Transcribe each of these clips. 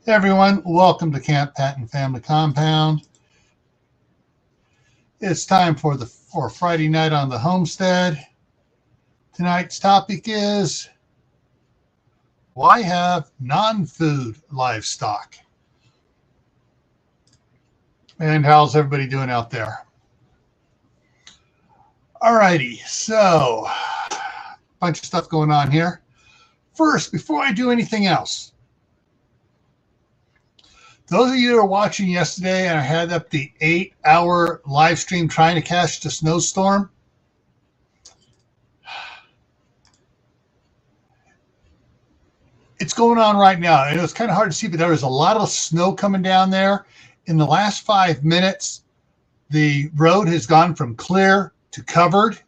Hey everyone, welcome to Camppatton Family Compound. It's time for Friday night on the homestead. Tonight's topic is why have non-food livestock? And how's everybody doing out there? Alrighty, so a bunch of stuff going on here. First, before I do anything else, those of you who were watching yesterday and I had up the 8-hour live stream trying to catch the snowstorm, it's going on right now. And it was kind of hard to see, but there was a lot of snow coming down there. In the last 5 minutes, the road has gone from clear to covered,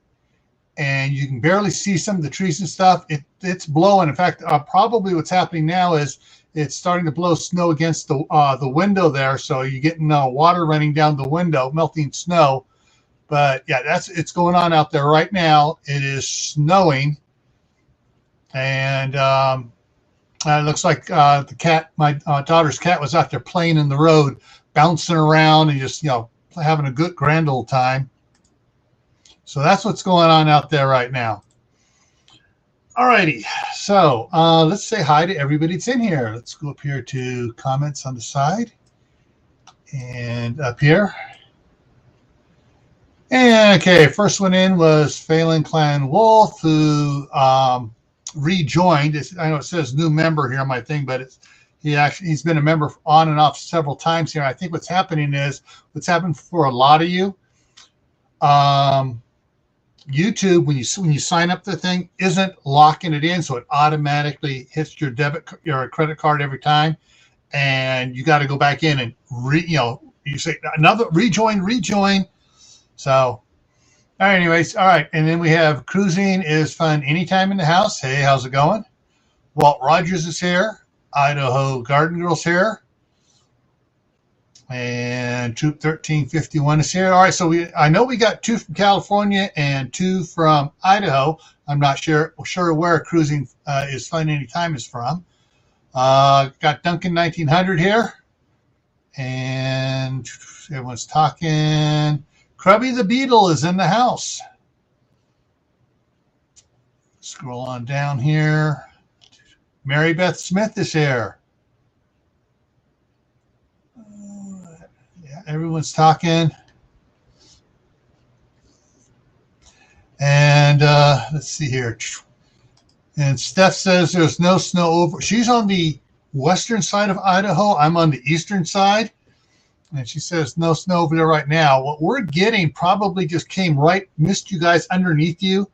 and you can barely see some of the trees and stuff. It's blowing. In fact, probably what's happening now is it's starting to blow snow against the window there, so you're getting water running down the window, melting snow. But yeah, it's going on out there right now. It is snowing, and it looks like the cat, my daughter's cat, was out there playing in the road, bouncing around and just having a good grand old time. So that's what's going on out there right now. Alrighty, so let's say hi to everybody that's in here. Let's go up here to comments on the side and up here. And okay, first one in was Phelan Clan Wolf, who rejoined. I know it says new member here on my thing, but he's been a member on and off several times here. I think what's happening is what's happened for a lot of you. YouTube, when you sign up the thing, isn't locking it in, so it automatically hits your debit or credit card every time, and you got to go back in and you say another rejoin. So, all right, anyways, all right, and then we have cruising is fun anytime in the house. Hey, how's it going? Walt Rogers is here. Idaho Garden Girl's here. And Troop 1351 is here. All right, so I know we got 2 from California and 2 from Idaho. I'm not sure where cruising is fun anytime is from. Got Duncan 1900 here, and everyone's talking. Krubby the Beetle is in the house. Scroll on down here. Mary Beth Smith is here. Everyone's talking. And let's see here. And Steph says there's no snow over. She's on the western side of Idaho. I'm on the eastern side. And she says no snow over there right now. What we're getting probably just missed you guys underneath you,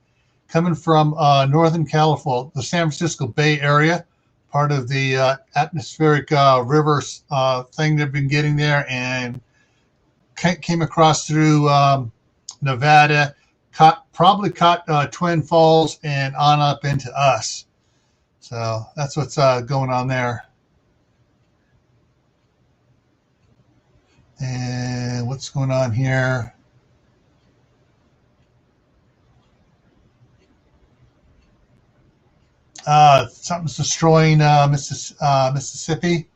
coming from Northern California, the San Francisco Bay Area, part of the atmospheric river thing they've been getting there, and came across through Nevada, probably caught Twin Falls and on up into us. So that's what's going on there. And what's going on here? Something's destroying Mississippi.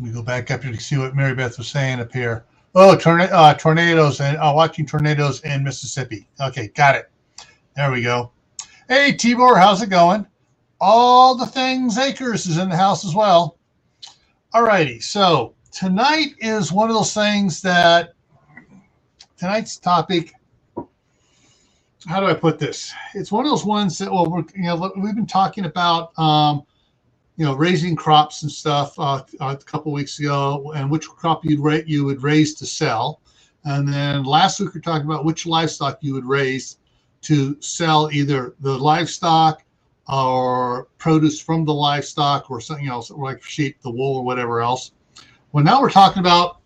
We go back up here to see what Mary Beth was saying up here. Oh, tornadoes, and watching tornadoes in Mississippi. Okay, got it. There we go. Hey, Tibor, how's it going? All the Things Acres is in the house as well. All righty, so tonight is one of those things that tonight's topic. How do I put this? It's one of those ones that we've been talking about. Raising crops and stuff a couple weeks ago, and which crop you would raise to sell. And then last week we were talking about which livestock you would raise to sell, either the livestock or produce from the livestock or something else, like sheep, the wool, or whatever else. Well, now we're talking about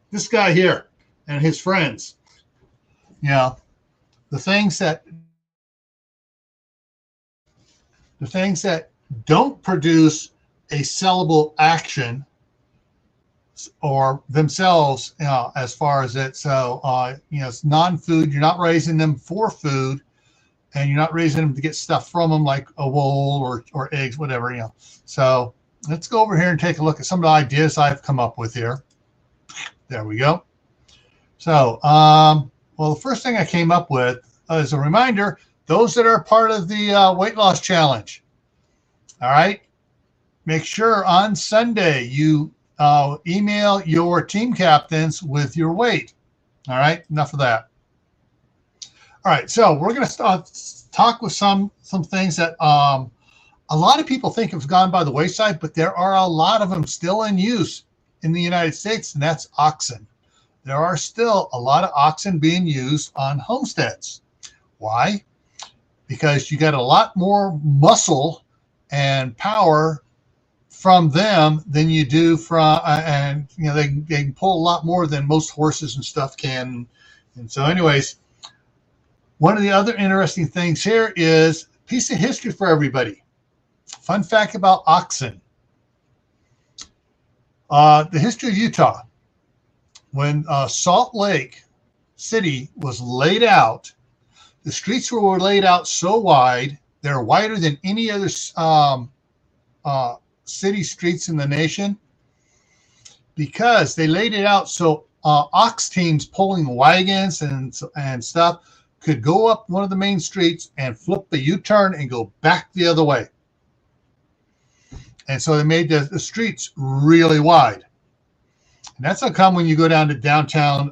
this guy here and his friends. The things that don't produce a sellable action or themselves, as far as it. So, it's non-food. You're not raising them for food, and you're not raising them to get stuff from them like a wool or eggs, whatever, you know. So let's go over here and take a look at some of the ideas I've come up with here. There we go. So, well, the first thing I came up with as a reminder, those that are part of the weight loss challenge, all right, make sure on Sunday you email your team captains with your weight. All right, enough of that. All right, so we're going to talk with some things that a lot of people think have gone by the wayside, but there are a lot of them still in use in the United States, and that's oxen. There are still a lot of oxen being used on homesteads. Why? Because you got a lot more muscle and power from them than you do from, and you know, they can pull a lot more than most horses and stuff can. And so anyways, one of the other interesting things here is a piece of history for everybody. Fun fact about oxen. The history of Utah. When Salt Lake City was laid out, the streets were laid out so wide, they're wider than any other city streets in the nation, because they laid it out so ox teams pulling wagons and stuff could go up one of the main streets and flip the U-turn and go back the other way. And so they made the streets really wide. And that's how come when you go down to downtown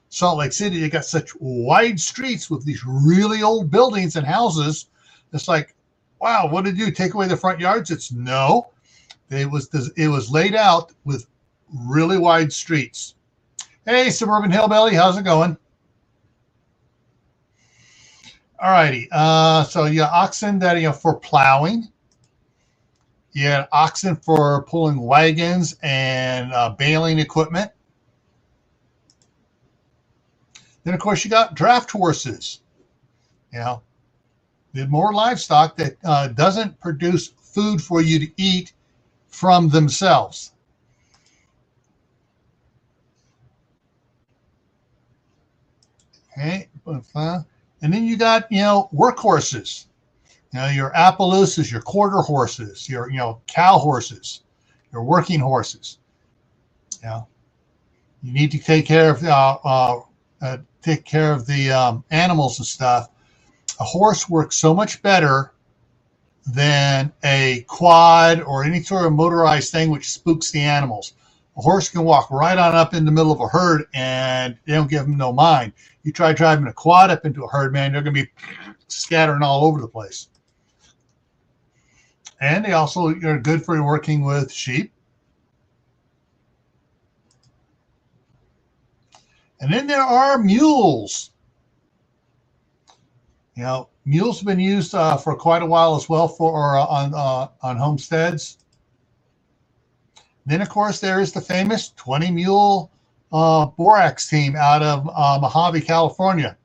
Salt Lake City, they got such wide streets with these really old buildings and houses. It's like, wow, what did you do? Take away the front yards? It's no. It was laid out with really wide streets. Hey, Suburban Hillbilly, how's it going? All righty. So you got oxen that for plowing. You got oxen for pulling wagons and baling equipment. Then, of course, you got draft horses. You know, the more livestock that doesn't produce food for you to eat from themselves. Okay, and then you got workhorses. Your Appaloosas, your quarter horses, your cow horses, your working horses. You need to take care of the animals and stuff. A horse works so much better than a quad or any sort of motorized thing which spooks the animals. A horse can walk right on up in the middle of a herd and they don't give them no mind. You try driving a quad up into a herd, man, they're going to be scattering all over the place. And they also are good for working with sheep. And then there are mules. Mules have been used for quite a while as well on homesteads. Then, of course, there is the famous 20-mule borax team out of Mojave, California,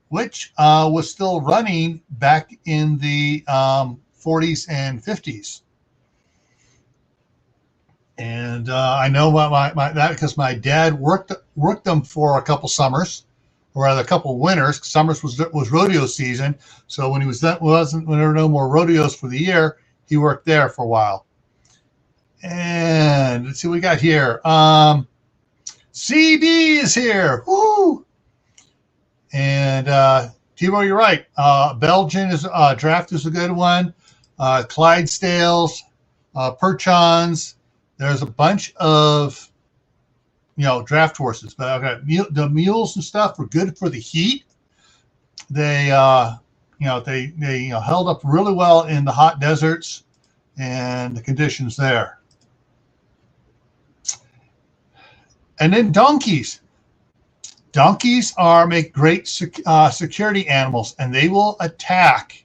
which was still running back in the 40s and 50s. And I know that because my dad worked them for a couple summers, or rather a couple winters. Summers was rodeo season, so when there were no more rodeos for the year, he worked there for a while. And let's see what we got here. CB is here. Woo! And Tebow, you're right. Belgian draft is a good one. Clydesdales, Perchons. There's a bunch of draft horses, but okay, the mules and stuff were good for the heat. They held up really well in the hot deserts and the conditions there. And then donkeys. Donkeys make great security animals, and they will attack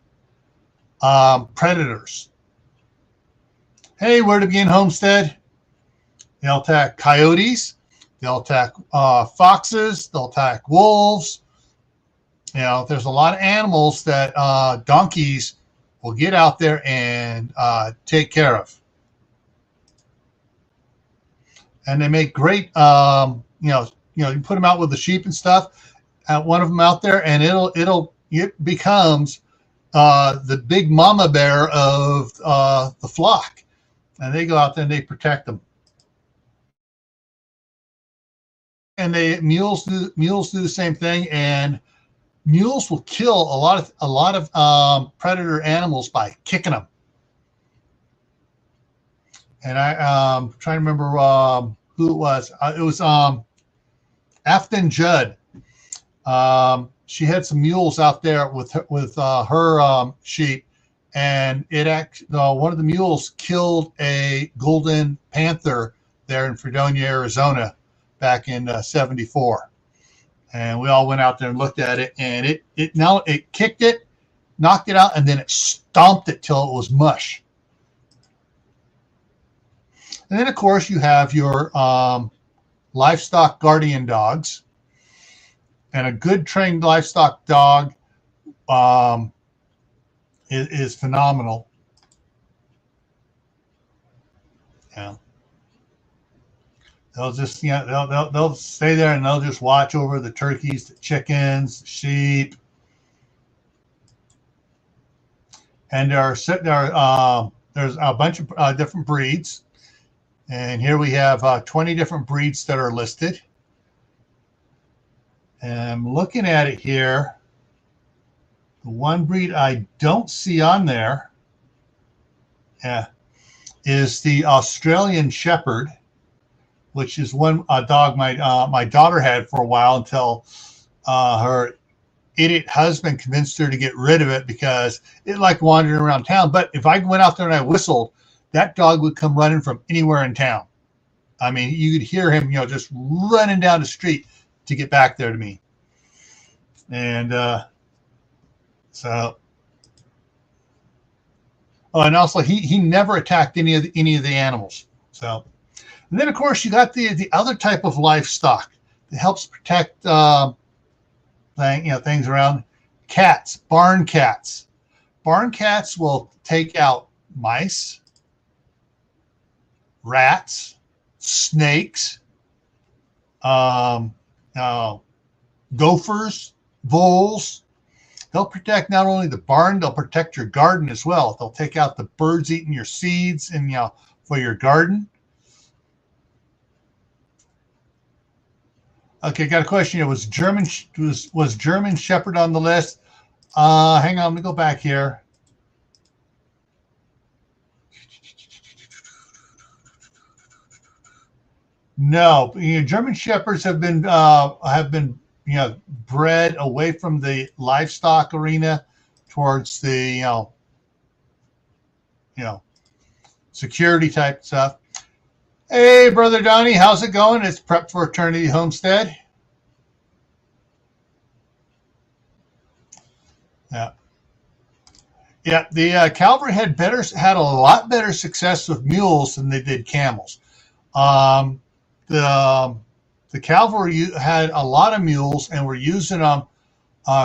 predators. Hey, where to begin, Homestead? They'll attack coyotes. They'll attack foxes. They'll attack wolves. There's a lot of animals that donkeys will get out there and take care of. And they make great, you put them out with the sheep and stuff. One of them out there, and it'll it becomes the big mama bear of the flock, and they go out there and they protect them. And mules do the same thing, and mules will kill a lot of predator animals by kicking them. And I trying to remember who it was. It was Afton Judd. She had some mules out there with her sheep, and one of the mules killed a golden panther there in Fredonia, Arizona, back in '74. And we all went out there and looked at it, and it kicked it, knocked it out, and then it stomped it till it was mush. And then, of course, you have your livestock guardian dogs. And a good trained livestock dog is phenomenal. Yeah. They'll just, they'll stay there and they'll just watch over the turkeys, the chickens, the sheep. And there's a bunch of different breeds. And here we have 20 different breeds that are listed. And I'm looking at it here. The one breed I don't see on there is the Australian Shepherd, which is a dog my daughter had for a while until her idiot husband convinced her to get rid of it because it liked wandering around town. But if I went out there and I whistled, that dog would come running from anywhere in town. I mean, you could hear him, just running down the street to get back there to me. And and also he never attacked any of the animals. So, and then of course you got the other type of livestock that helps protect things around. Cats, barn cats. Barn cats will take out mice, rats, snakes, gophers, voles. They'll protect not only the barn, they'll protect your garden as well. They'll take out the birds eating your seeds and for your garden. Okay, got a question here. Was German Shepherd on the list? Hang on, let me go back here. No, German Shepherds have been bred away from the livestock arena towards the security type stuff. Hey, Brother Donnie, how's it going? It's Prep for Eternity Homestead. Yeah. The cavalry had a lot better success with mules than they did camels. The cavalry had a lot of mules and were using them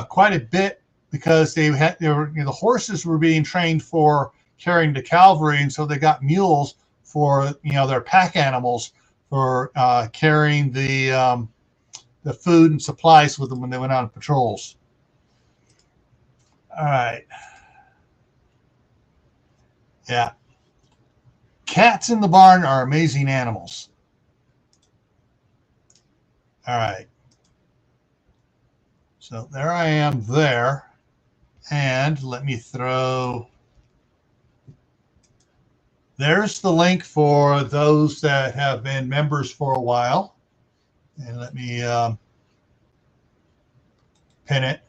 quite a bit because the horses were being trained for carrying the cavalry, and so they got mules for their pack animals for carrying the food and supplies with them when they went on patrols. All right. Yeah. Cats in the barn are amazing animals. All right. So there I am there. And let me there's the link for those that have been members for a while. And let me pin it.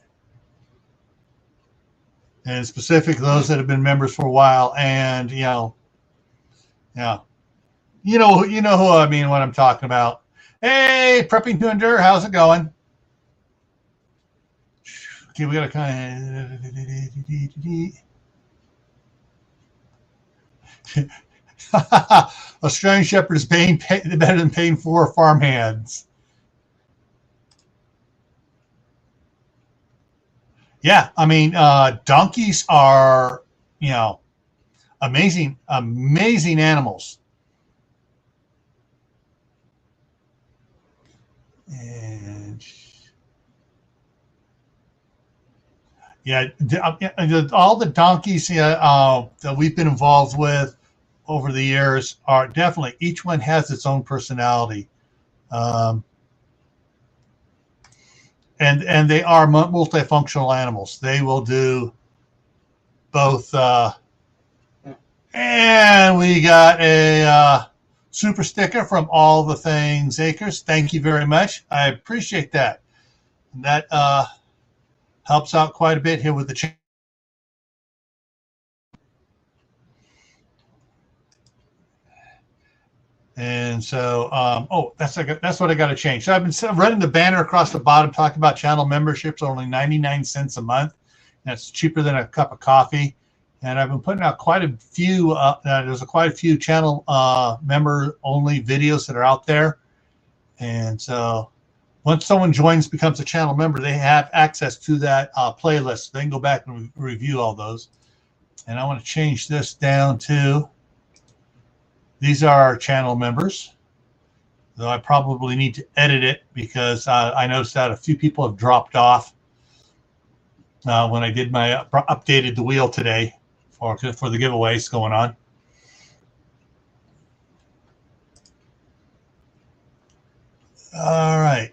And specific those that have been members for a while, and who I mean what I'm talking about. Hey, Prepping to Endure, how's it going? Okay, we got to kind of Australian Shepherd is better than paying for farmhands. Yeah, I mean, donkeys are, amazing animals. And Yeah, all the donkeys that we've been involved with over the years are definitely, each one has its own personality. Um, and they are multifunctional animals. They will do both. And we got a super sticker from All the Things Acres. Thank you very much. I appreciate that. And that helps out quite a bit here with the channel. And so, that's what I got to change. So I've been running the banner across the bottom talking about channel memberships, only 99 cents a month. That's cheaper than a cup of coffee. And I've been putting out quite a few. There's quite a few channel member only videos that are out there. And so, once someone becomes a channel member, they have access to that playlist. They can go back and review all those. And I want to change this down to, these are our channel members, though I probably need to edit it because I noticed that a few people have dropped off when I did my updated the wheel today for the giveaways going on. All right.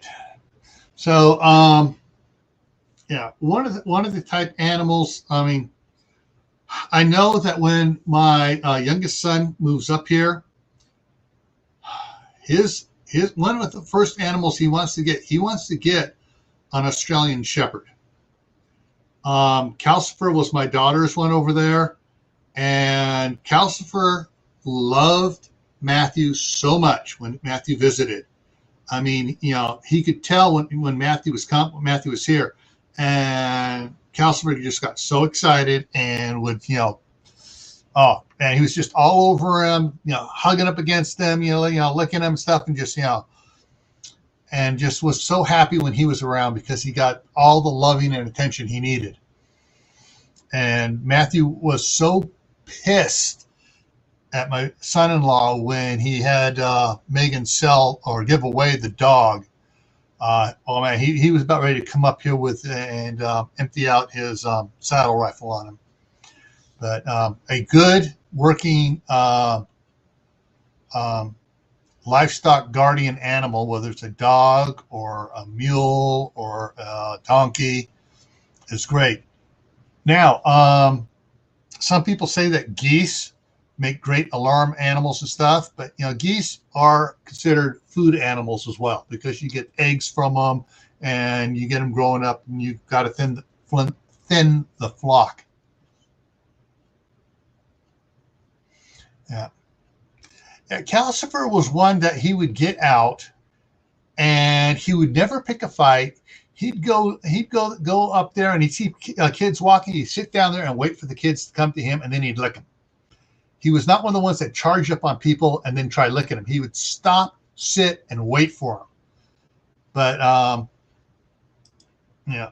So, yeah, one of the type animals. I mean, I know that when my youngest son moves up here, his one of the first animals he wants to get an Australian Shepherd. Calcifer was my daughter's one over there, and Calcifer loved Matthew so much when Matthew visited. I mean, he could tell when Matthew was here, and Calcifer just got so excited and would, oh, and he was just all over him, hugging up against them, licking him and stuff, and just, and just was so happy when he was around because he got all the loving and attention he needed. And Matthew was so pissed at my son-in-law when he had Megan sell or give away the dog. Oh man, he was about ready to come up here and empty out his saddle rifle on him. But a good working livestock guardian animal, whether it's a dog or a mule or a donkey, is great. Now, some people say that geese make great alarm animals and stuff, but geese are considered food animals as well because you get eggs from them and you get them growing up, and you've got to thin the flock. Yeah. Calcifer was one that he would get out, and he would never pick a fight. He'd go up there, and he'd see kids walking. He'd sit down there and wait for the kids to come to him, and then he'd lick them. He was not one of the ones that charged up on people and then try licking them. He would stop, sit, and wait for them. But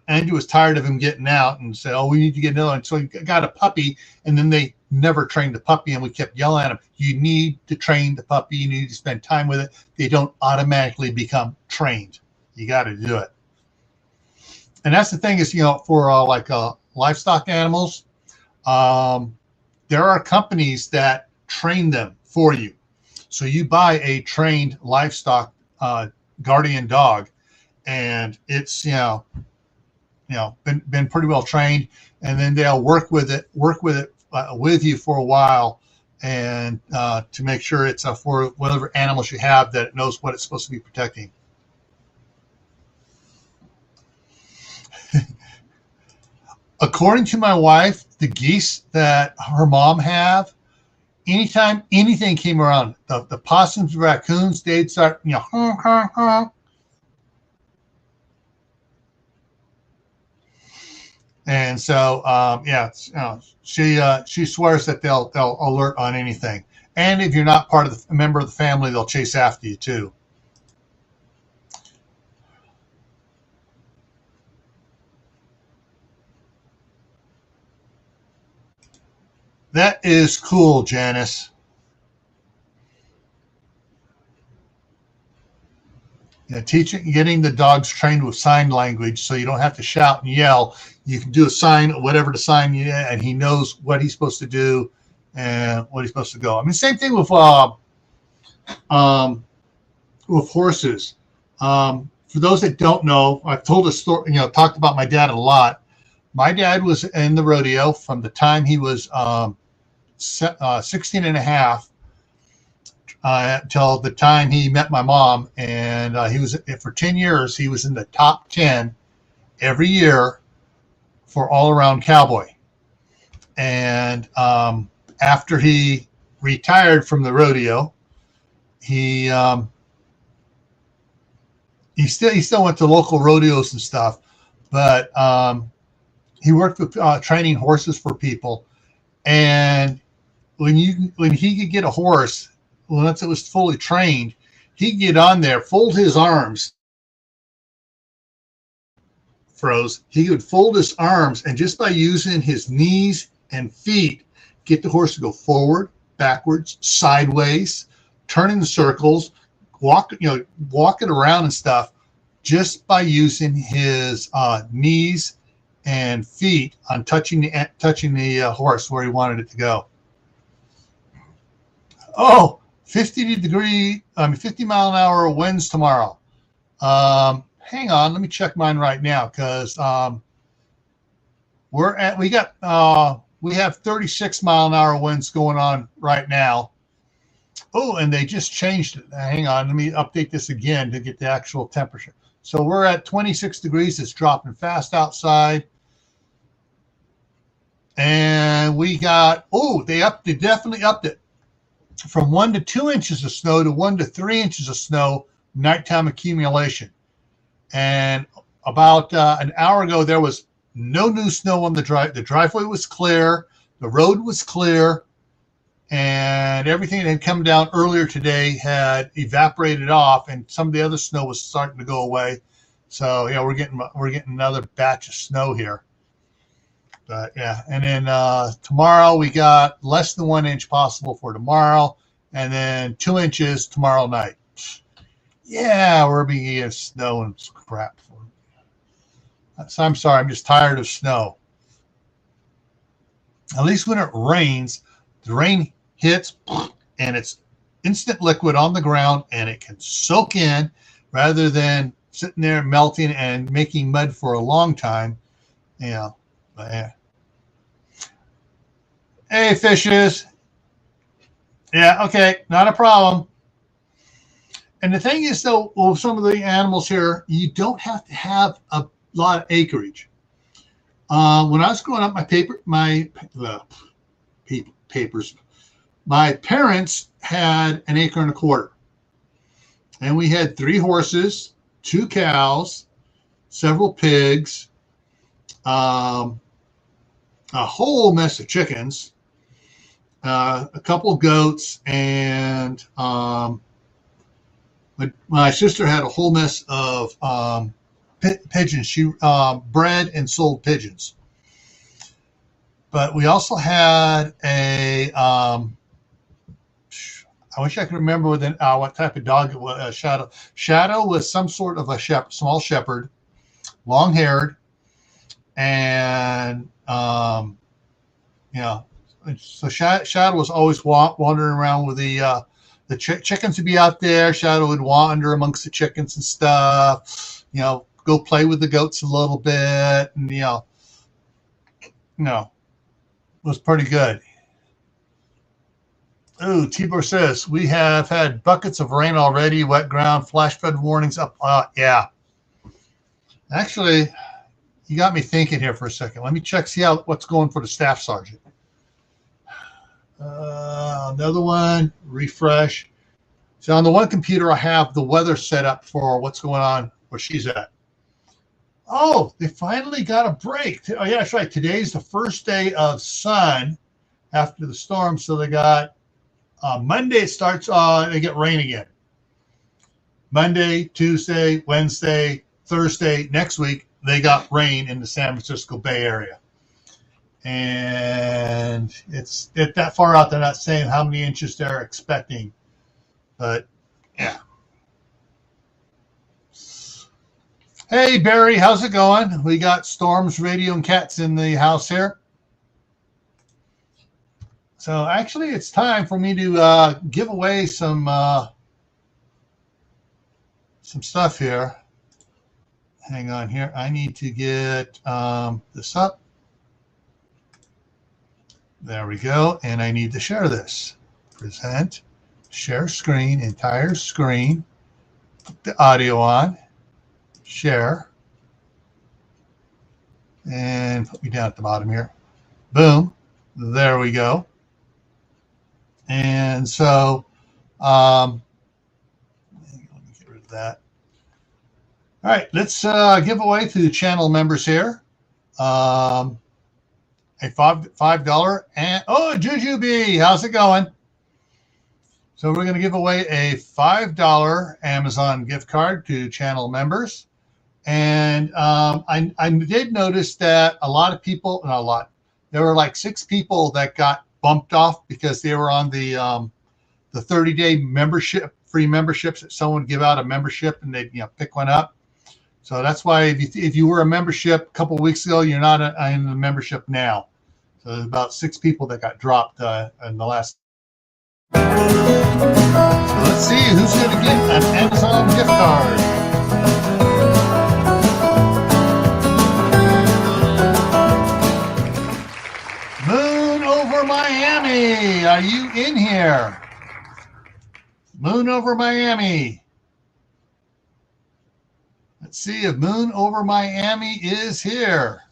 Andrew was tired of him getting out and said, "Oh, we need to get another one." So he got a puppy, and then they never trained the puppy, and we kept yelling at him, "You need to train the puppy. You need to spend time with it. They don't automatically become trained. You got to do it." And that's the thing is, for livestock animals, there are companies that train them for you. So you buy a trained livestock guardian dog, and it's been pretty well trained, and then they'll work with it with you for a while, and to make sure it's for whatever animals you have, that it knows what it's supposed to be protecting. According to my wife, the geese that her mom have, anytime anything came around, the possums, raccoons, they'd start, And so, she swears that they'll alert on anything. And if you're not a member of the family, they'll chase after you too. That is cool, Janice. getting the dogs trained with sign language, so you don't have to shout and yell. You can do a sign, whatever the sign, and he knows what he's supposed to do and what he's supposed to go. I mean, same thing with horses. For those that don't know, I've told a story, talked about my dad a lot. My dad was in the rodeo from the time he was 16 and a half till the time he met my mom. And he was, for 10 years, he was in the top 10 every year for all around cowboy. And after he retired from the rodeo, he still went to local rodeos and stuff, but he worked with training horses for people. And when he could get a horse, once it was fully trained, he'd get on there, fold his arms, froze. He would fold his arms, and just by using his knees and feet, get the horse to go forward, backwards, sideways, turn in circles, walking around and stuff, just by using his knees and feet on touching the horse where he wanted it to go. Oh, 50 mile an hour winds tomorrow. Hang on, let me check mine right now, because we have 36 mile an hour winds going on right now. Oh, and they just changed it. Hang on, let me update this again to get the actual temperature. So we're at 26 degrees. It's dropping fast outside. And we got, they definitely upped it from 1 to 2 inches of snow to 1 to 3 inches of snow, nighttime accumulation. And about an hour ago, there was no new snow on the drive. The driveway was clear. The road was clear. And everything that had come down earlier today had evaporated off, and some of the other snow was starting to go away. So yeah, we're getting another batch of snow here. But yeah, and then tomorrow we got less than 1 inch possible for tomorrow, and then 2 inches tomorrow night. Yeah, we're being snow and crap. So I'm sorry, I'm just tired of snow. At least when it rains, the rain hits and it's instant liquid on the ground, and it can soak in rather than sitting there melting and making mud for a long time. But yeah. Hey, fishes. Yeah, okay, not a problem. And the thing is, though, with some of the animals here, you don't have to have a lot of acreage. When I was growing up, my parents had 1.25 acres, and we had 3 horses, 2 cows, several pigs, a whole mess of chickens, a couple of goats, and my sister had a whole mess of pigeons. She bred and sold pigeons. But we also had I wish I could remember what type of dog it was. Shadow. Shadow was some sort of a small shepherd, long-haired, and So Shadow was always wandering around with the chickens would be out there. Shadow would wander amongst the chickens and stuff. Go play with the goats a little bit, and it was pretty good. Ooh, Tibor says, we have had buckets of rain already, wet ground, flash flood warnings up. Yeah. Actually, you got me thinking here for a second. Let me see what's going for the staff sergeant. Another one, refresh. So on the one computer, I have the weather set up for what's going on where she's at. Oh, they finally got a break. Oh, yeah, that's right. Today's the first day of sun after the storm. So they got Monday it starts, they get rain again. Monday, Tuesday, Wednesday, Thursday, next week, they got rain in the San Francisco Bay Area. And it's that far out, they're not saying how many inches they're expecting. But, yeah. Hey, Barry, how's it going? We got Storms, Radio, and Cats in the house here. So actually, it's time for me to give away some stuff here. Hang on here. I need to get this up. There we go. And I need to share this. Present, share screen, entire screen. Put the audio on. Share. And put me down at the bottom here. Boom. There we go. And so, let me get rid of that. All right, let's give away to the channel members here a $5 and Jujubee, how's it going? So we're going to give away a $5 Amazon gift card to channel members. And I did notice that a lot of people, not a lot, there were like 6 people that got bumped off because they were on the 30-day membership, free memberships that someone would give out a membership and they'd pick one up. So that's why if you were a membership a couple of weeks ago, you're not in the membership now. So there's about 6 people that got dropped in the last. So let's see who's going to get an Amazon gift card. Moon over Miami, are you in here? Moon over Miami. Let's see if Moon over Miami is here.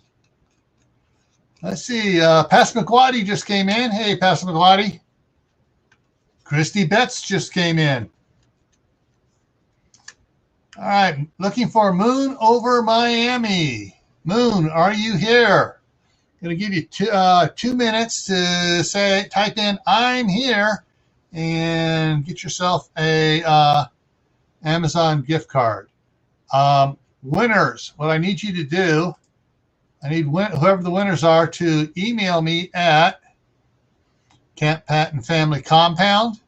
Let's see. Pass McWadi just came in. Hey, Pass McWadi. Christy Betts just came in. All right. Looking for Moon over Miami. Moon, are you here? Going to give you 2 minutes to type in "I'm here" and get yourself a Amazon gift card. Winners, what I need you to do, I need whoever the winners are to email me at Camppatton Family Compound,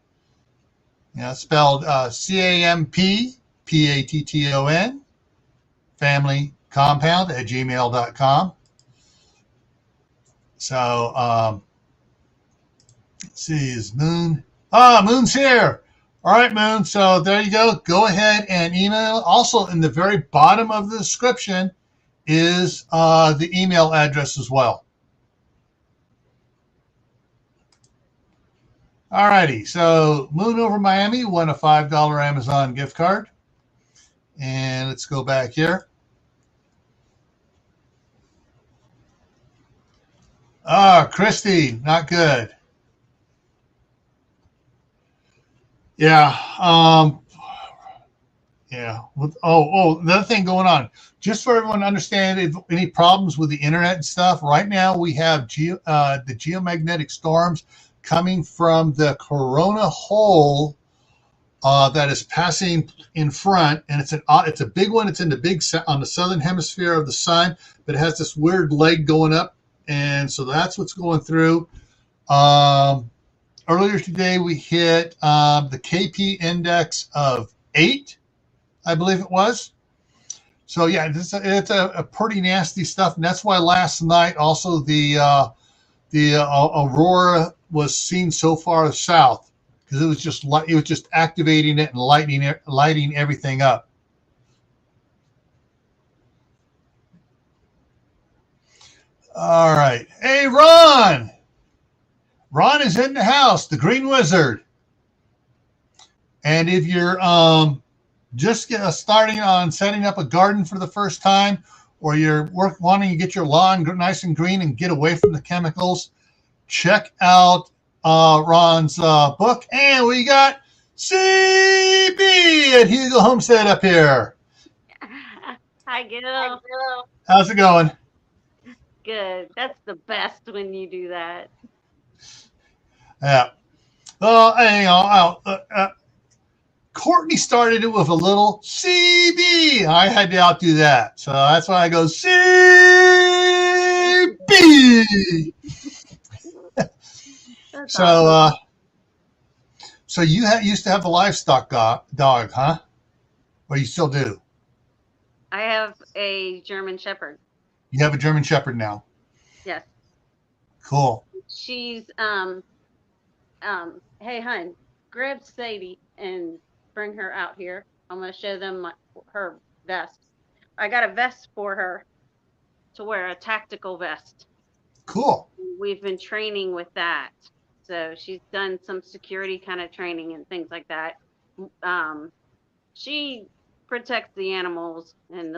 spelled CAMPPATTON, Family Compound at gmail.com. So, let's see, is Moon? Moon's here. All right, Moon. So there you go. Go ahead and email. Also, in the very bottom of the description is the email address as well. All righty. So Moon over Miami won a $5 Amazon gift card. And let's go back here. Christy, not good. Yeah. Yeah. Another thing going on. Just for everyone to understand, if any problems with the internet and stuff, right now we have the geomagnetic storms coming from the corona hole that is passing in front, and it's a big one. It's in on the southern hemisphere of the sun, but it has this weird leg going up, and so that's what's going through. Earlier today, we hit the KP index of 8, I believe it was. So yeah, it's a pretty nasty stuff, and that's why last night also the aurora was seen so far south, because it was just activating it and lighting everything up. All right, hey Ron. Ron is in the house, the Green Wizard. And if you're just starting on setting up a garden for the first time, or you're wanting to get your lawn nice and green and get away from the chemicals, check out Ron's book. And we got CB at Hugo Homestead up here. Hi, Gil. How's it going? Good. That's the best when you do that. Yeah. Well, Courtney started it with a little CB. I had to outdo that. So that's why I go CB. So, awesome. So you used to have the livestock dog, huh? Or you still do? I have a German Shepherd. You have a German Shepherd now. Yes. Cool. She's hey hun, grab Sadie and bring her out here. I'm gonna show them her vest. I got a vest for her to wear, a tactical vest. Cool. We've been training with that. So she's done some security kind of training and things like that. She protects the animals and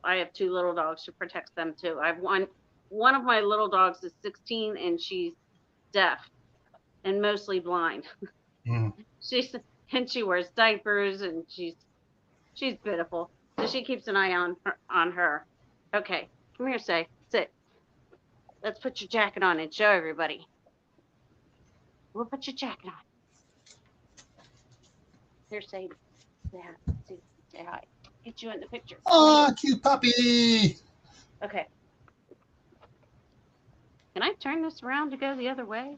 I have 2 little dogs. She protects them too. I've one of my little dogs is 16 and she's deaf and mostly blind. Mm. She wears diapers and she's pitiful. So she keeps an eye on her. Okay, come here, sit. Let's put your jacket on and show everybody. We'll put your jacket on. Here, Sadie. Say hi. Get you in the picture. Oh, cute puppy. Okay. Can I turn this around to go the other way?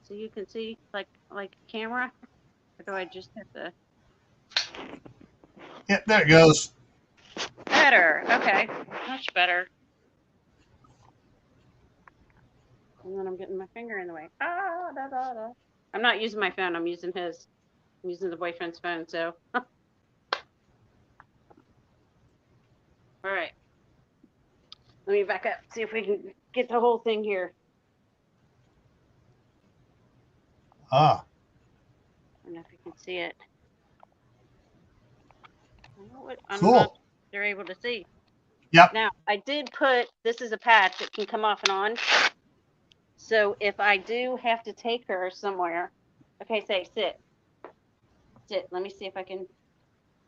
So you can see like a camera? Or do I just have to? Yeah, there it goes. Better. Okay. Much better. And then I'm getting my finger in the way. I'm not using my phone. I'm using his. I'm using the boyfriend's phone. So. All right. Let me back up. See if we can get the whole thing here. Ah. I don't know if you can see it. I don't Cool. know if they're able to see. Yep. Now, I did this is a patch that can come off and on. So if I do have to take her somewhere, okay, sit. Sit. Let me see if I can.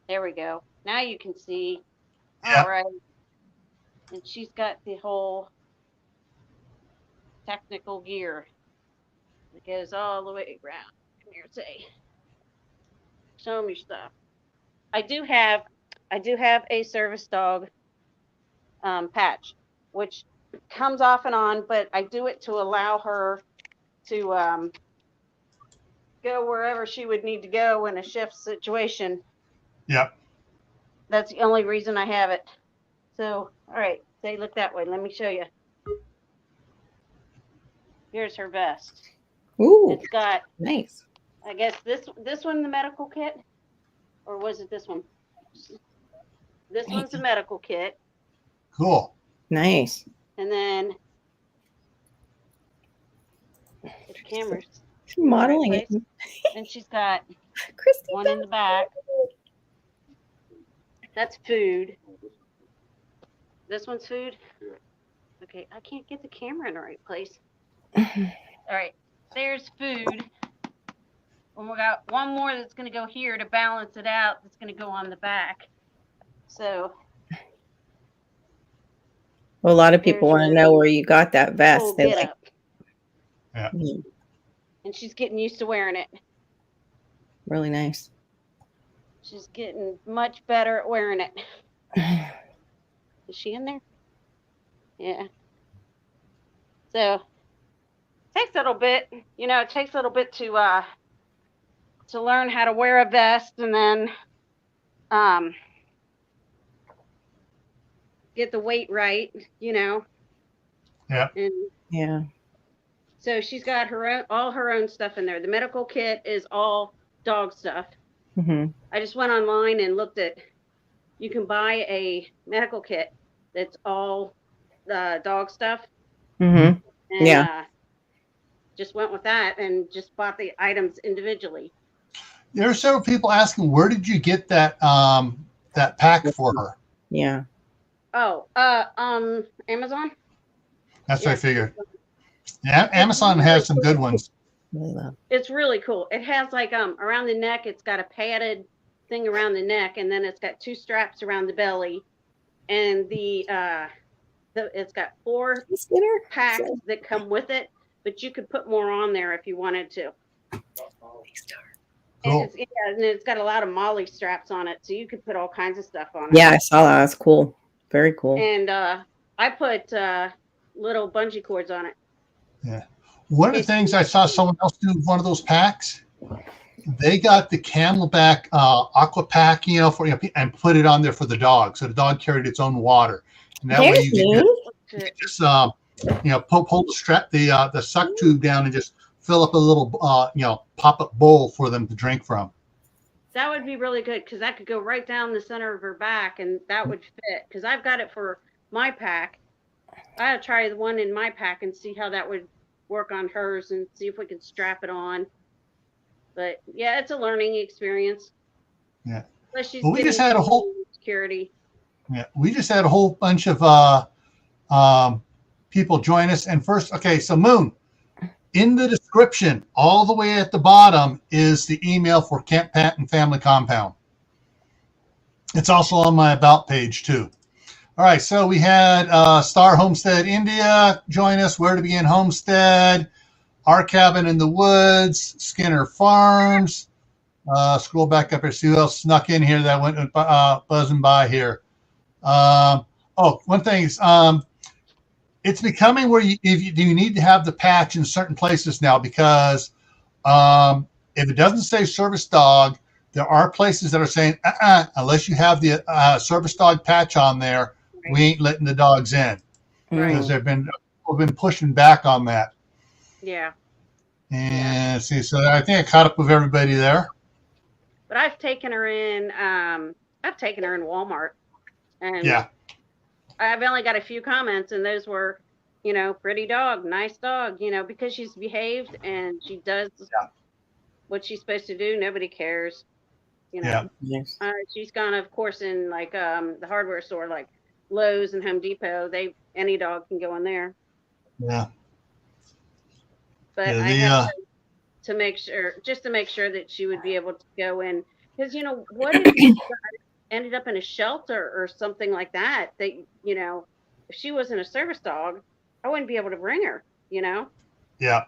There we go. Now you can see. Yep. All right. And she's got the whole technical gear that goes all the way around. Come here, show me stuff. I do have a service dog patch, which comes off and on, but I do it to allow her to go wherever she would need to go in a shift situation. Yep. That's the only reason I have it. So, all right, look that way. Let me show you. Here's her vest. Ooh, it's got nice. I guess this one, the medical kit, or was it this one? This one's the medical kit. Cool. Nice. And then the camera's She's modeling it. And she's got Christy one in the back. That's food. This one's food. Okay, I can't get the camera in the right place. All right, there's food. And we got one more that's going to go here to balance it out. That's going to go on the back. So. Well, a lot of people want to know where you got that vest. They like. Yeah. And she's getting used to wearing it. Really nice. She's getting much better at wearing it. Is she in there? Yeah. So it takes a little bit, it takes a little bit to learn how to wear a vest and then get the weight right, Yeah. And yeah. So she's got all her own stuff in there. The medical kit is all dog stuff. Mm-hmm. I just went online and looked at. You can buy a medical kit that's all the dog stuff. Mm-hmm. And, yeah. Just went with that and just bought the items individually. There are several people asking, where did you get that that pack for her? Yeah. Oh, Amazon. That's what I figured. Yeah, Amazon has some good ones. Really love. It's really cool. It has like around the neck. It's got a padded thing around the neck, and then it's got 2 straps around the belly, and it's got 4 packs that come with it. But you could put more on there if you wanted to. Cool. And it's got a lot of molly straps on it, so you could put all kinds of stuff on it. Yeah, I saw that. That's cool. Very cool. And I put little bungee cords on it. Yeah. One of the things I saw someone else do with one of those packs they got the Camelback Aqua Pack, and put it on there for the dog. So the dog carried its own water, and that way you could just pull the strap, the suck tube down, and just fill up a little pop-up bowl for them to drink from. That would be really good because that could go right down the center of her back, and that would fit. Because I've got it for my pack. I gotta try the one in my pack and see how that would work on hers, and see if we can strap it on. But yeah, it's a learning experience. Yeah. Well, we just had a whole security. Yeah, we just had a whole bunch of people join us. And first, okay, so Moon, in the description, all the way at the bottom is the email for Camppatton Family Compound. It's also on my About page too. All right, so we had Star Homestead India join us. Where to Begin Homestead, Our Cabin in the Woods, Skinner Farms. Scroll back up here, see who else snuck in here that went buzzing by here. One thing is, it's becoming where you need to have the patch in certain places now, because if it doesn't say service dog, there are places that are saying, unless you have the service dog patch on there, right, we ain't letting the dogs in. Right. Because people have been pushing back on that. Yeah. And see, so I think I caught up with everybody there. But I've taken her in. I've taken her in Walmart, and yeah, I've only got a few comments, and those were, pretty dog, nice dog, because she's behaved and she does what she's supposed to do. Nobody cares, Yeah. Yes. She's gone, of course, in like the hardware store, like Lowe's and Home Depot. Any dog can go in there. Yeah. But Yeah, I have to make sure that she would be able to go in, because what if she ended up in a shelter or something like that, if she wasn't a service dog, I wouldn't be able to bring her, Yeah.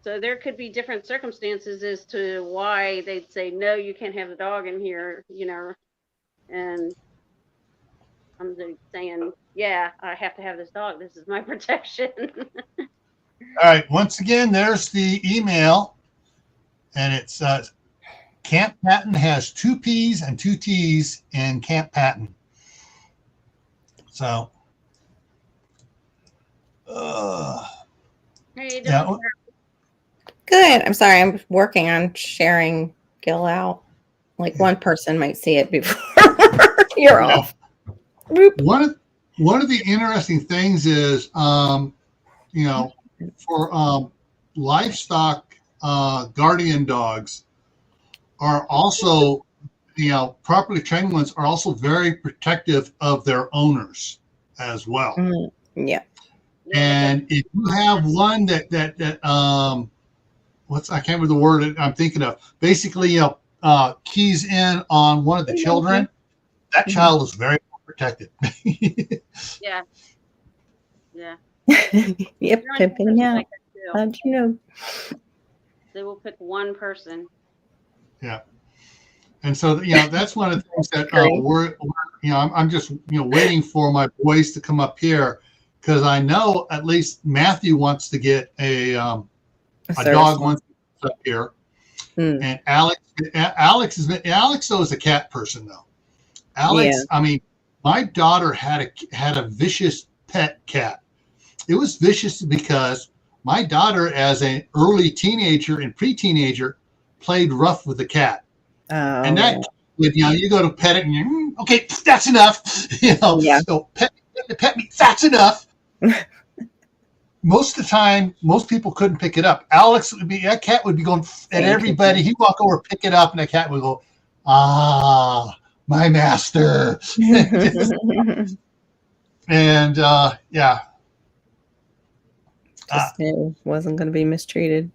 So there could be different circumstances as to why they'd say, no, you can't have the dog in here, and I'm saying, yeah, I have to have this dog. This is my protection. All right. Once again, there's the email, and it's Camppatton has 2 P's and 2 T's in Camppatton. So, Yeah. Good. I'm sorry. I'm working on sharing Gil out. Like one person might see it before you're off. Boop. One of the interesting things is, for livestock, guardian dogs are also, properly trained ones are also very protective of their owners as well. Yeah. And if you have one that I can't remember the word I'm thinking of. Basically, keys in on one of the children, that child is very protected. Yeah. Yeah. Yep. Pimping out. Like How'd you know? They will pick one person. Yeah. And so, that's one of the things that I'm just, waiting for my boys to come up here, because I know at least Matthew wants to get a dog once up here. And Alex though is a cat person though. Alex, I mean, my daughter had a vicious pet cat. It was vicious because my daughter, as an early teenager and pre-teenager, played rough with the cat. And that, you go to pet it and you're, okay, that's enough. So pet me, that's enough. Most of the time, most people couldn't pick it up. That cat would be going at everybody. He'd walk over, pick it up, and that cat would go, my master. And Just knew wasn't going to be mistreated.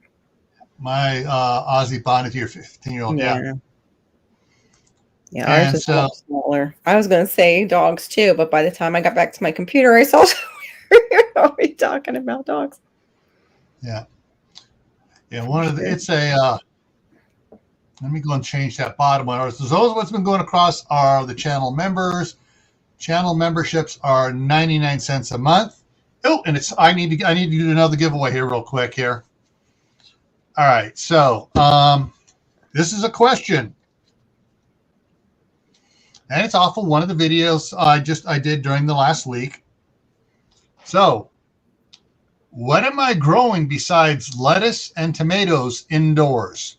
My Aussie Bonneteer 15-year-old, Yeah, ours is much smaller. I was going to say dogs too, but by the time I got back to my computer, I saw you're already talking about dogs. Yeah. It's a. Let me go and change that bottom one. So those what's been going across are the channel members. Channel memberships are 99 cents a month. Oh, and I need to do another giveaway here real quick here. All right, so This is a question. And it's off of one of the videos I did during the last week. So, what am I growing besides lettuce and tomatoes indoors?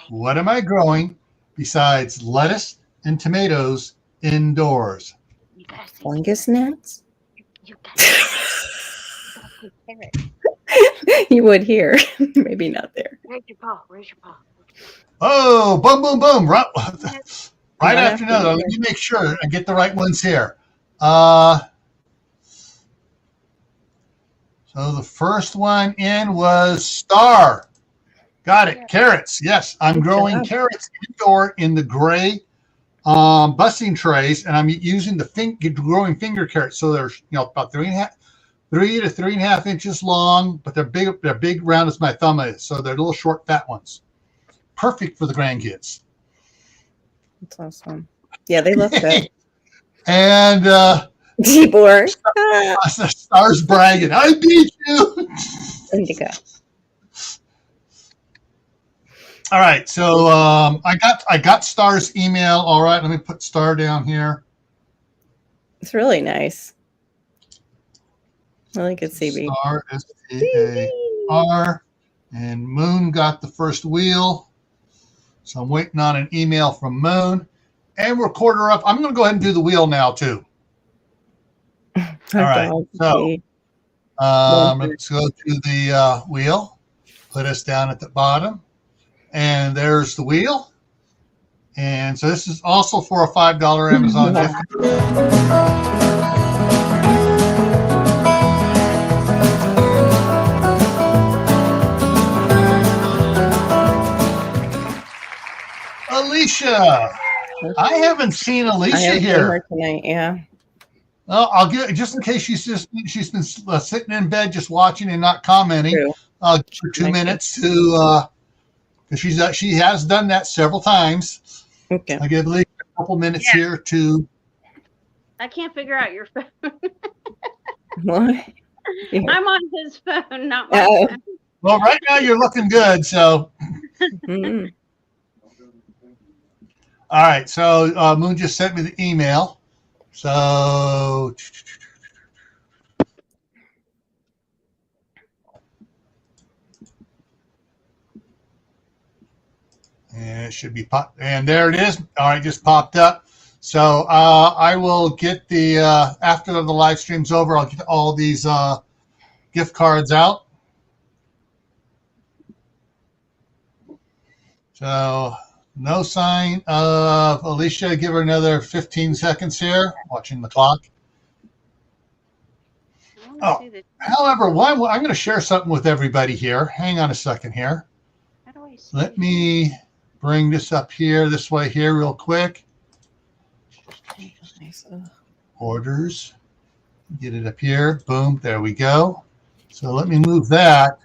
What am I growing besides lettuce and tomatoes indoors? You gotta see Fungus gnats? You gotta see carrot. You would hear. Maybe not there. Where's your paw? Where's your paw? Oh, boom, boom, boom. Right after another. another. Let me make sure I get the right ones here. So the first one in was star. Got it. Carrots. Yes, I'm growing carrots indoor in the gray busting trays, and I'm using the growing finger carrots. So they're about 3 to 3.5 inches long, but they're big. They're big, round as my thumb is. So they're little short, fat ones. Perfect for the grandkids. That's awesome. Yeah, they look good. And Tibor. Star's bragging. I beat you. Indigo. All right. So I got Star's email. All right. Let me put Star down here. It's really nice. Really good CB. Star STAR. And Moon got the first wheel. So I'm waiting on an email from Moon. And we're quarter up. I'm going to go ahead and do the wheel now, too. All right. So let's go to the wheel. Put us down at the bottom. And there's the wheel. And so this is also for a $5 Amazon gift. Alicia. I haven't seen Alicia here tonight. Yeah. Well, I'll get just in case she's been sitting in bed just watching and not commenting. True. I'll give her 2 minutes to because she has done that several times. Okay. I'll give Alicia a couple minutes here to. I can't figure out your phone. What? Yeah. I'm on his phone, not my phone. Well, right now you're looking good. So. Mm-hmm. All right. So Moon just sent me the email. So. And it should be pop, and there it is. All right, just popped up. So I will get the after the live stream's over, I'll get all these gift cards out. So no sign of Alicia. Give her another 15 seconds here. Watching the clock. Oh, however, I'm going to share something with everybody here. Hang on a second here. Let me bring this up here, this way here real quick. Orders. Get it up here. Boom. There we go. So let me move that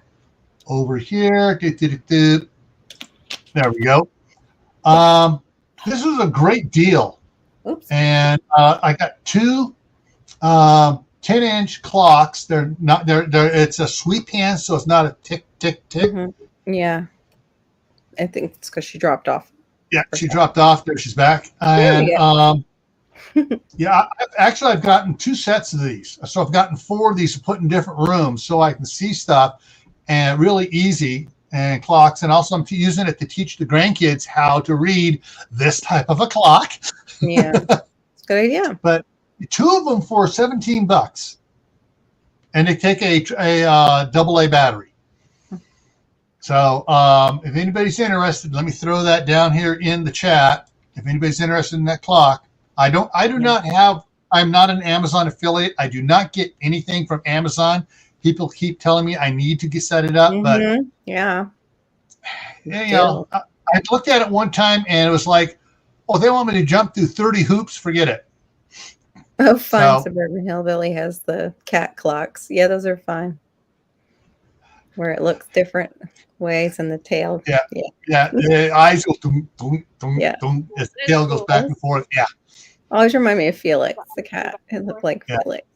over here. There we go. This is a great deal. Oops. And I got two 10-inch clocks. They're not. They're. It's a sweep hand, so it's not a tick, tick, tick. Mm-hmm. Yeah. I think it's because she dropped off. Yeah, she dropped off. There, she's back. And yeah, I've gotten 2 sets of these. So I've gotten 4 of these to put in different rooms so I can see stuff, and really easy and clocks. And also I'm using it to teach the grandkids how to read this type of a clock. Yeah, it's a good idea. But 2 of them for $17, and they take a AA battery. So if anybody's interested, let me throw that down here in the chat. If anybody's interested in that clock, I'm not an Amazon affiliate. I do not get anything from Amazon. People keep telling me I need to set it up, but yeah, you know, I looked at it one time and it was like, oh, they want me to jump through 30 hoops. Forget it. Oh, fun. Suburban Hillbilly has the cat clocks. Yeah, those are fun. Where it looks different ways and the tail. Yeah. The eyes go dum, dum, dum, dum, as the tail goes back and forth. Yeah. Always remind me of Felix, the cat. It looked like Felix.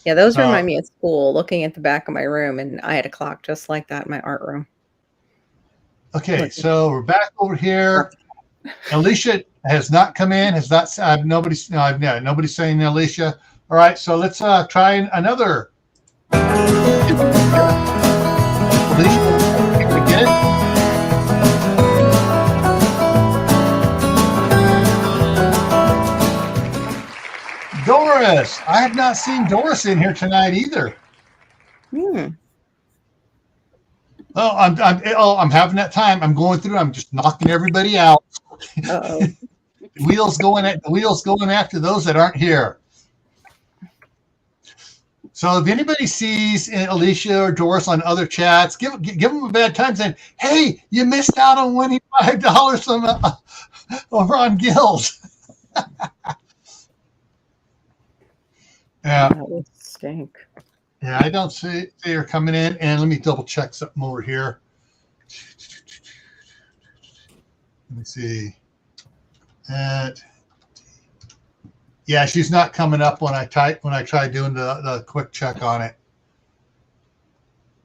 Yeah, those remind me of school, looking at the back of my room, and I had a clock just like that in my art room. Okay, so we're back over here. Alicia has not come in. Has not. Nobody's saying Alicia. All right, so let's try another. Alicia, can we get it? Doris, I have not seen Doris in here tonight either. Oh, I'm having that time. I'm going through. I'm just knocking everybody out. Uh-oh. The wheels going after those that aren't here. So if anybody sees Alicia or Doris on other chats, give them a bad time saying, "Hey, you missed out on winning $5 from over on Gills." Yeah. That would stink. Yeah, I don't see her coming in. And let me double check something over here. Let me see. Yeah, she's not coming up when I try doing the quick check on it.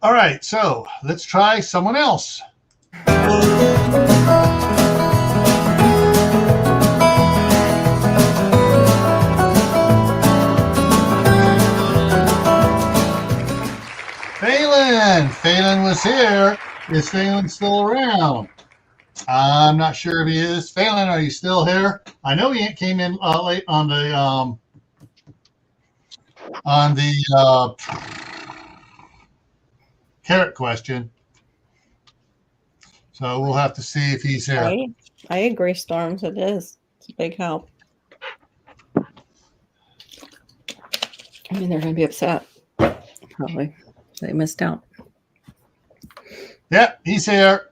All right, so let's try someone else. Phelan was here. Is Phelan still around? I'm not sure if he is. Phelan, are you still here? I know he came in late on the carrot question. So we'll have to see if he's here. I agree, Storms. It is. It's a big help. I mean, they're going to be upset. Probably. They missed out. Yep, he's here.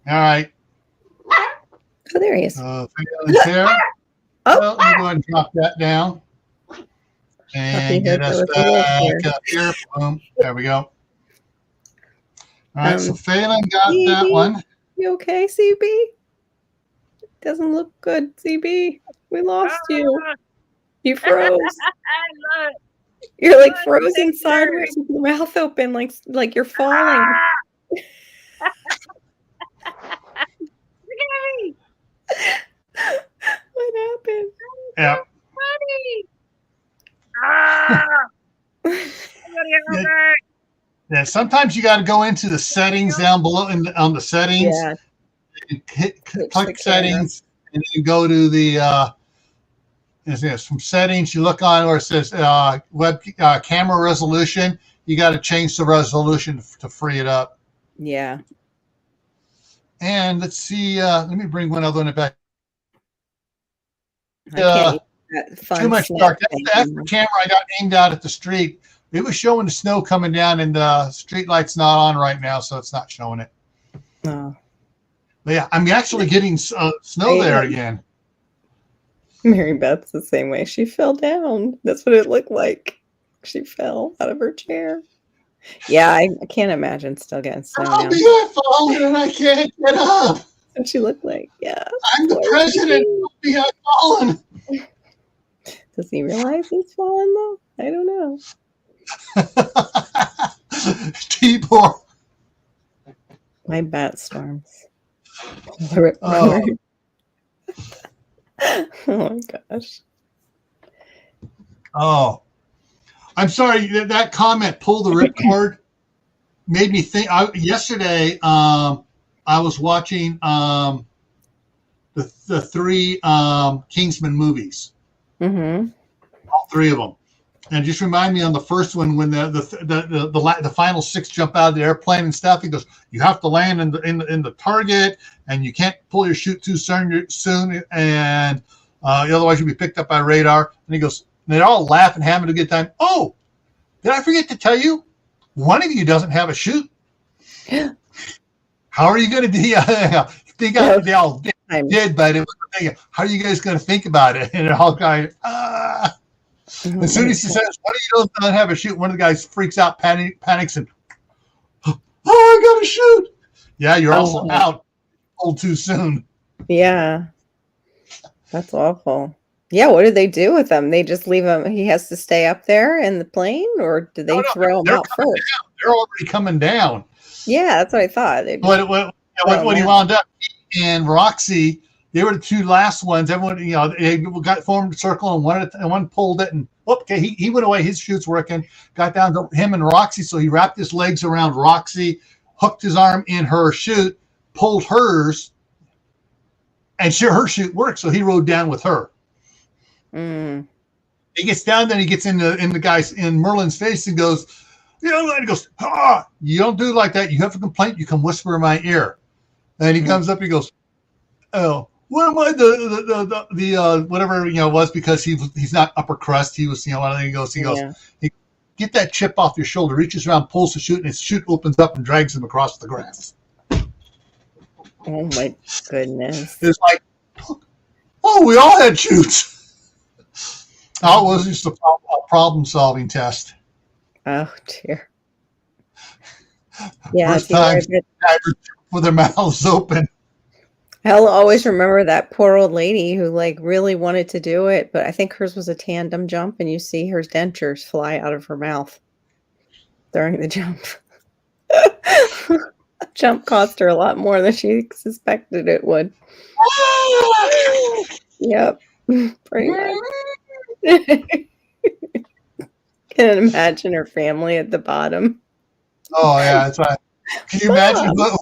All right. Oh, there he is. Phelan's here. Well, let me go ahead and drop that down. And get us back up here. Boom. There we go. All right, so Phelan got CB, that one. You okay, CB? Doesn't look good, CB. We lost you. You froze. You're like frozen sideways with your mouth open, like you're falling. What happened? Yeah. Yeah. Sometimes you got to go into the settings down below on the settings. Yeah. Click settings, and you go to the from settings. You look on where it says web camera resolution. You got to change the resolution to free it up. Yeah. And let's see. Let me bring one other one back. Too much dark. That's the camera I got aimed out at the street. It was showing the snow coming down, and the street light's not on right now, so it's not showing it. Oh. But yeah, I'm actually getting snow there again. Mary Beth's the same way. She fell down. That's what it looked like. She fell out of her chair. Yeah, I can't imagine still getting snow now. I've fallen and I can't get up. That's what she looked like. Yeah. I'm the president. I've fallen. Does he realize he's fallen though? I don't know. T-Bor. My bat Storms. Oh my gosh. Oh. I'm sorry, that comment, pull the ripcord, made me think. Yesterday, I was watching the three Kingsman movies. Mm-hmm. All three of them. And just remind me on the first one when the final six jump out of the airplane and stuff. He goes, "You have to land in the target, and you can't pull your chute too soon, and otherwise you'll be picked up by radar." And he goes, and they're all laughing, having a good time. Oh, did I forget to tell you? One of you doesn't have a chute. How are you going to do? They all did, but it was the thing. How are you guys going to think about it? And they're all going, ah. As soon as he says, "One of you doesn't have a chute," one of the guys freaks out, panics, and, "Oh, I got a chute." Yeah, you're also out. Old too soon. Yeah, that's awful. Yeah, what do they do with him? They just leave him. He has to stay up there in the plane, or do they throw him out first? They're already coming down. Yeah, that's what I thought. When he wound up, he and Roxy, they were the two last ones. Everyone, they got formed a circle, and one pulled it, and okay, he went away. His chute's working. Got down to him and Roxy, so he wrapped his legs around Roxy, hooked his arm in her chute, pulled hers, and her chute worked. So he rode down with her. Mm. He gets down there, and he gets in the guy's in Merlin's face and goes, and he goes, you don't do it like that. You have a complaint, you come whisper in my ear. And he comes up, he goes, oh, what am I the whatever it was, because he's not upper crust. He was he goes, get that chip off your shoulder, reaches around, pulls the chute, and his chute opens up and drags him across the grass. Oh my goodness! It's like, oh, we all had chutes. Oh, it was just a problem-solving test. Oh dear. Yeah, First time with their mouths open. I'll always remember that poor old lady who really wanted to do it, but I think hers was a tandem jump, and you see her dentures fly out of her mouth during the jump. Jump cost her a lot more than she suspected it would. Yep, pretty much. Can imagine her family at the bottom. Oh yeah, that's right. Can you imagine whoever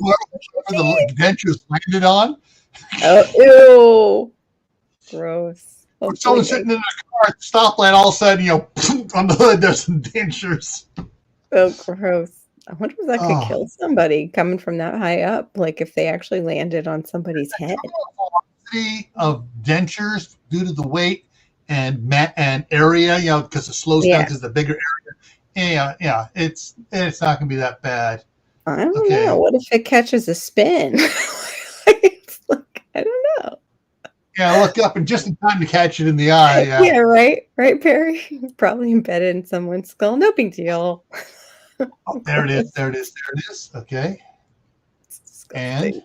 the dentures landed on? Oh, ew. Gross. Someone sitting in a car at the stoplight, all of a sudden, on the hood, there's some dentures. Oh, gross. I wonder if that could kill somebody coming from that high up, if they actually landed on somebody's head. Velocity of dentures due to the weight and area, because it slows down because the bigger area. Yeah, it's not going to be that bad. I don't know. What if it catches a spin? I don't know. Yeah, look up and just in time to catch it in the eye. Yeah, right, Perry. Probably embedded in someone's skull. No big deal. Oh, there it is. Okay. And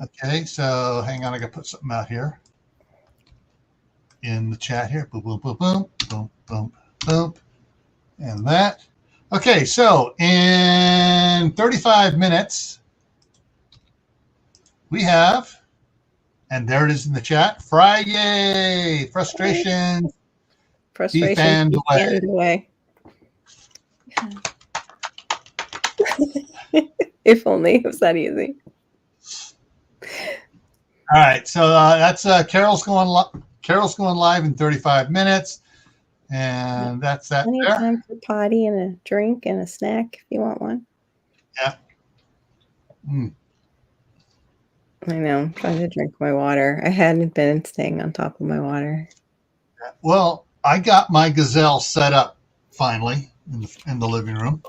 okay, so hang on, I gotta put something out here in the chat here. Boom, boom, boom, boom, boom, boom, boom, and that. Okay, so in 35 minutes, we have, and there it is in the chat, Friday, frustration, beef and away. If only it was that easy. All right, so that's Carol's going live in 35 minutes, and that's that. Plenty of time for potty and a drink and a snack if you want one. Yeah. I know. I'm trying to drink my water. I hadn't been staying on top of my water. Well, I got my gazelle set up finally in the living room.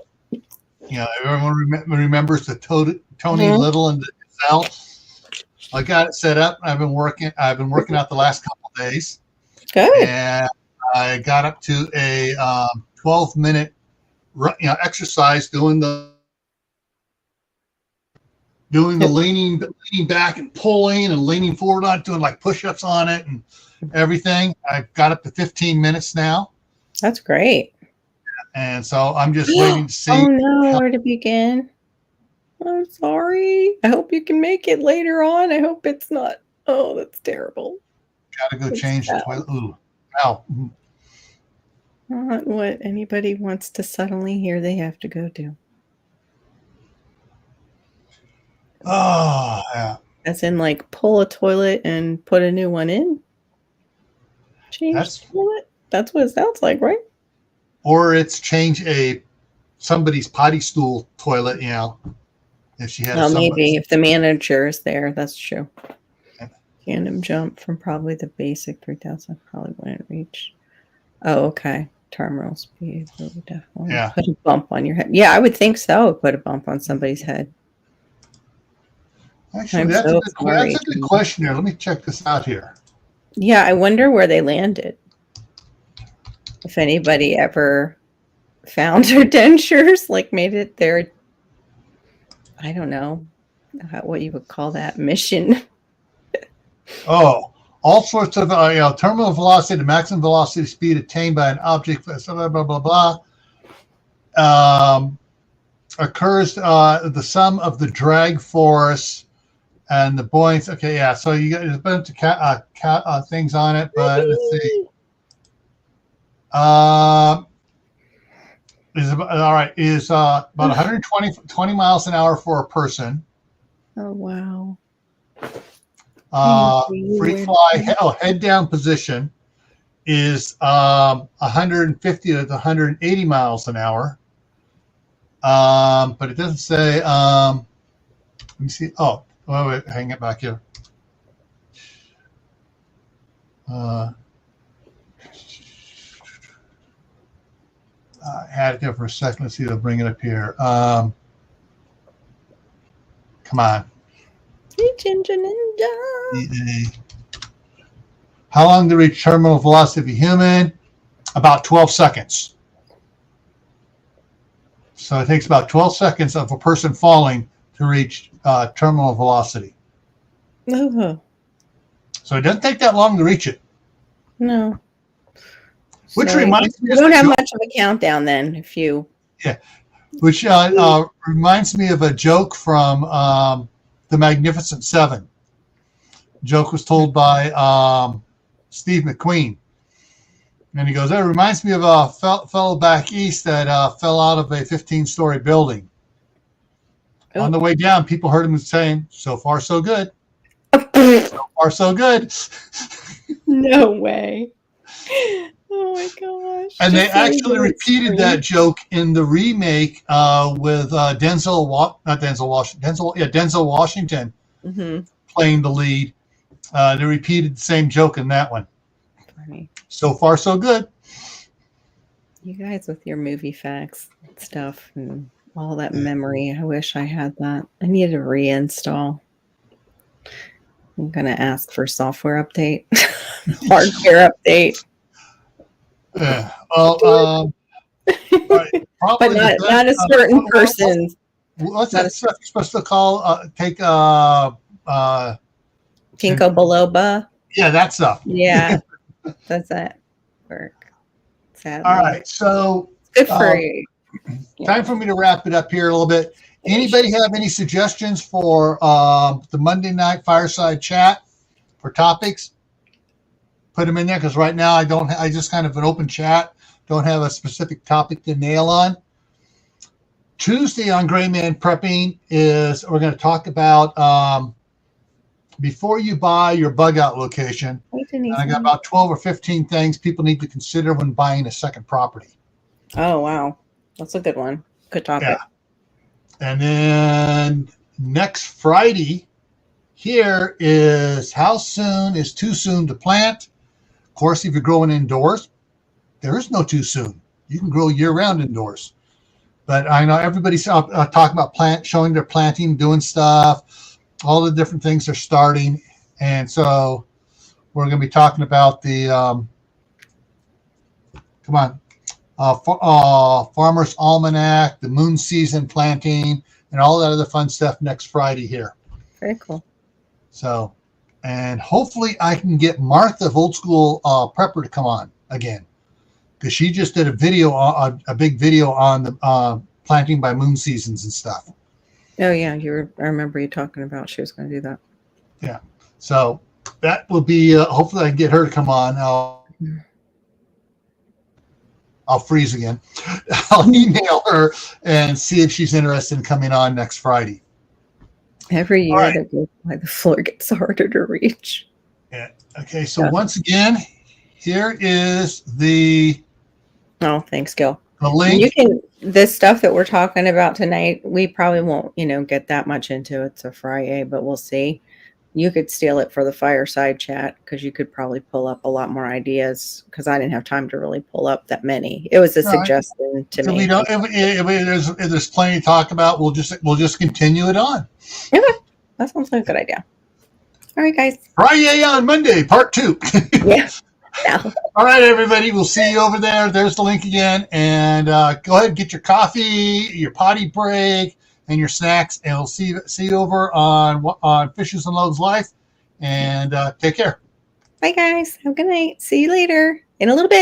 Everyone remembers the Tony Little and the gazelle. I got it set up. I've been working out the last couple of days. Good. And I got up to a 12-minute exercise doing the leaning back and pulling and leaning forward on it, doing push-ups on it and everything. I got up to 15 minutes now. That's great. And so I'm just waiting to see. Oh no, where to begin? I'm sorry. I hope you can make it later on. I hope it's not. Oh, that's terrible. Gotta go change the toilet. Ooh. Ow. Not what anybody wants to suddenly hear they have to go do. Oh, yeah. As in, pull a toilet and put a new one in? Change the toilet? That's what it sounds like, right? Or it's change somebody's potty stool toilet, if she had maybe if the manager is there, that's true. Tandem jump from probably the basic 3,000 probably wouldn't reach. Oh, okay. Terminal speed would definitely put a bump on your head. Yeah, I would think so. Put a bump on somebody's head. Actually, that's a good question here. Let me check this out here. Yeah, I wonder where they landed. If anybody ever found their dentures, made it their, I don't know what you would call that, mission. Oh, all sorts of terminal velocity, the maximum velocity speed attained by an object, blah, blah, blah, blah. Occurs the sum of the drag force and the buoyancy. Okay, yeah. So you got there's a bunch of things on it, but let's see. Is about 120 miles an hour for a person. Oh wow. Free fly, head down position is 150 to 180 miles an hour. But it doesn't say. Let me see. Oh, wait, hang it back here. I had it there for a second. Let's see. I'll bring it up here. Come on. Ninja. How long to reach terminal velocity of a human? About 12 seconds. So it takes about 12 seconds of a person falling to reach terminal velocity. Uh-huh. So it doesn't take that long to reach it. No. Which So reminds me you don't have much of a countdown then if you. Yeah. Which reminds me of a joke from The Magnificent Seven. The joke was told by Steve McQueen. And he goes, that reminds me of a fellow back east that fell out of a 15-story building. Oh. On the way down, people heard him saying, so far, so good. So far, so good. No way. Oh, my gosh. And they actually repeated that joke in the remake with Denzel Washington playing the lead. They repeated the same joke in that one. Funny. So far, so good. You guys with your movie facts and stuff and all that memory. I wish I had that. I need to reinstall. I'm going to ask for software update, hardware update. Well, but not a certain person. What's that stuff you're supposed to call? Take Ginkgo biloba. Yeah, that stuff. Yeah, does that work? Sadly. All right, so good for you. Time for me to wrap it up here a little bit. Anybody have any suggestions for the Monday night fireside chat for topics? Put them in there because right now I just kind of an open chat. Don't have a specific topic to nail on. Tuesday on Gray Man Prepping is we're going to talk about before you buy your bug out location. I got about 12 or 15 things people need to consider when buying a second property. Oh, wow. That's a good one. Good topic. Yeah. And then next Friday here is how soon is too soon to plant? Of course, if you're growing indoors, there is no too soon. You can grow year-round indoors. But I know everybody's talking about showing their planting, doing stuff, all the different things they're starting. And so we're going to be talking about the, Farmer's Almanac, the moon season planting, and all that other fun stuff next Friday here. Very cool. So, and hopefully I can get Martha of Old School Prepper to come on again, because she just did a big video on the planting by moon seasons and stuff. Oh yeah, I remember you talking about she was going to do that. Yeah, so that will be hopefully I can get her to come on. I'll freeze again. I'll email her and see if she's interested in coming on next Friday. Every year that goes by, the floor gets harder to reach. Yeah. Okay. So once again, here is the. Oh, thanks, Gil. The link. This stuff that we're talking about tonight, we probably won't, get that much into. It's a Friday, but we'll see. You could steal it for the fireside chat because you could probably pull up a lot more ideas because I didn't have time to really pull up that many. It was a suggestion to me. If there's plenty to talk about, we'll just continue it on. Okay. That sounds like a good idea. All right, guys. Friday on Monday, part 2. Yeah. All right, everybody. We'll see you over there. There's the link again. And go ahead and get your coffee, your potty break, and your snacks. And we'll see you over on Fishes and Loaves Life. And take care. Bye, guys. Have a good night. See you later in a little bit.